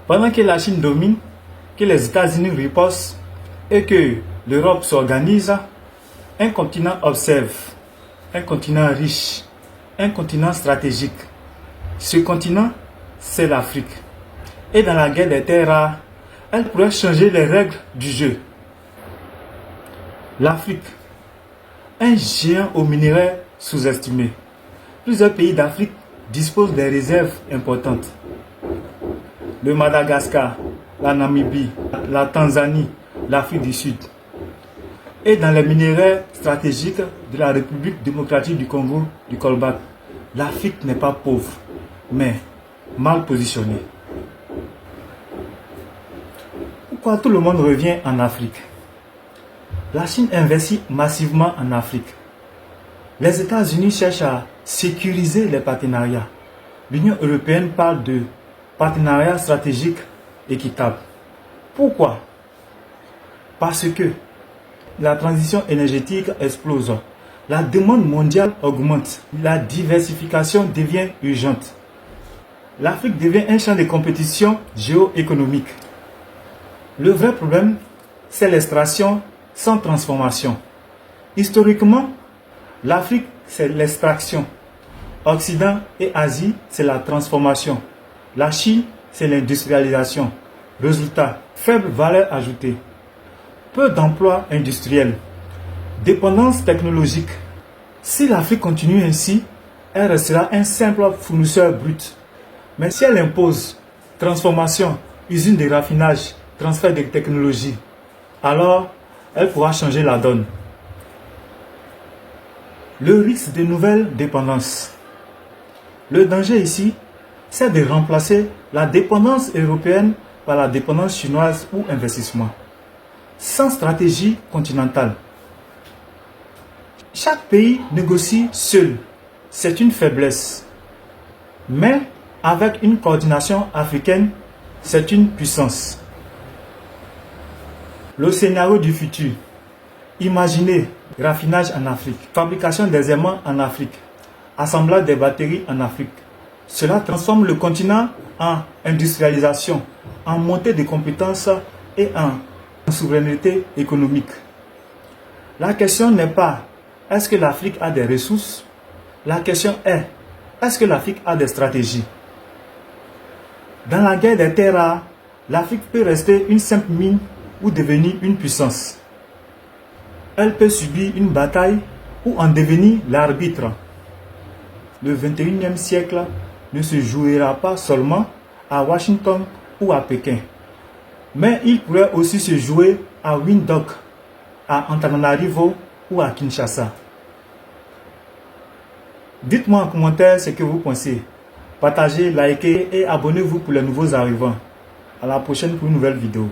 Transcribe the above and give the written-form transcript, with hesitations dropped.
Pendant que la Chine domine, que les États-Unis ripostent et que l'Europe s'organise, un continent observe, un continent riche, un continent stratégique. Ce continent, c'est l'Afrique. Et dans la guerre des terres rares, elle pourrait changer les règles du jeu. L'Afrique, un géant aux minerais sous-estimé. Plusieurs pays d'Afrique disposent des réserves importantes. Le Madagascar, la Namibie, la Tanzanie, l'Afrique du Sud. Et dans les minéraux stratégiques de la République démocratique du Congo, du Colbert, l'Afrique n'est pas pauvre, mais mal positionnée. Pourquoi tout le monde revient en Afrique? La Chine investit massivement en Afrique. Les États-Unis cherchent à sécuriser les partenariats. L'Union européenne parle de partenariat stratégique équitable. Pourquoi? Parce que la transition énergétique explose. La demande mondiale augmente. La diversification devient urgente. L'Afrique devient un champ de compétition géoéconomique. Le vrai problème, c'est l'extraction sans transformation. Historiquement, l'Afrique, c'est l'extraction. Occident et Asie, c'est la transformation. La Chine, c'est l'industrialisation. Résultat, faible valeur ajoutée. Peu d'emplois industriels. Dépendance technologique. Si l'Afrique continue ainsi, elle restera un simple fournisseur brut. Mais si elle impose transformation, usine de raffinage, transfert de technologie, alors elle pourra changer la donne. Le risque de nouvelles dépendances. Le danger ici, c'est de remplacer la dépendance européenne par la dépendance chinoise ou investissement. Sans stratégie continentale. Chaque pays négocie seul. C'est une faiblesse. Mais avec une coordination africaine, c'est une puissance. Le scénario du futur. Imaginez raffinage en Afrique, fabrication des aimants en Afrique, assemblage des batteries en Afrique. Cela transforme le continent en industrialisation, en montée de compétences et en souveraineté économique. La question n'est pas est-ce que l'Afrique a des ressources? La question est-ce que l'Afrique a des stratégies? Dans la guerre des terres rares, l'Afrique peut rester une simple mine ou devenir une puissance. Elle peut subir une bataille ou en devenir l'arbitre. Le 21e siècle ne se jouera pas seulement à Washington ou à Pékin, mais il pourrait aussi se jouer à Windhoek, à Antananarivo ou à Kinshasa. Dites-moi en commentaire ce que vous pensez. Partagez, likez et abonnez-vous pour les nouveaux arrivants. À la prochaine pour une nouvelle vidéo.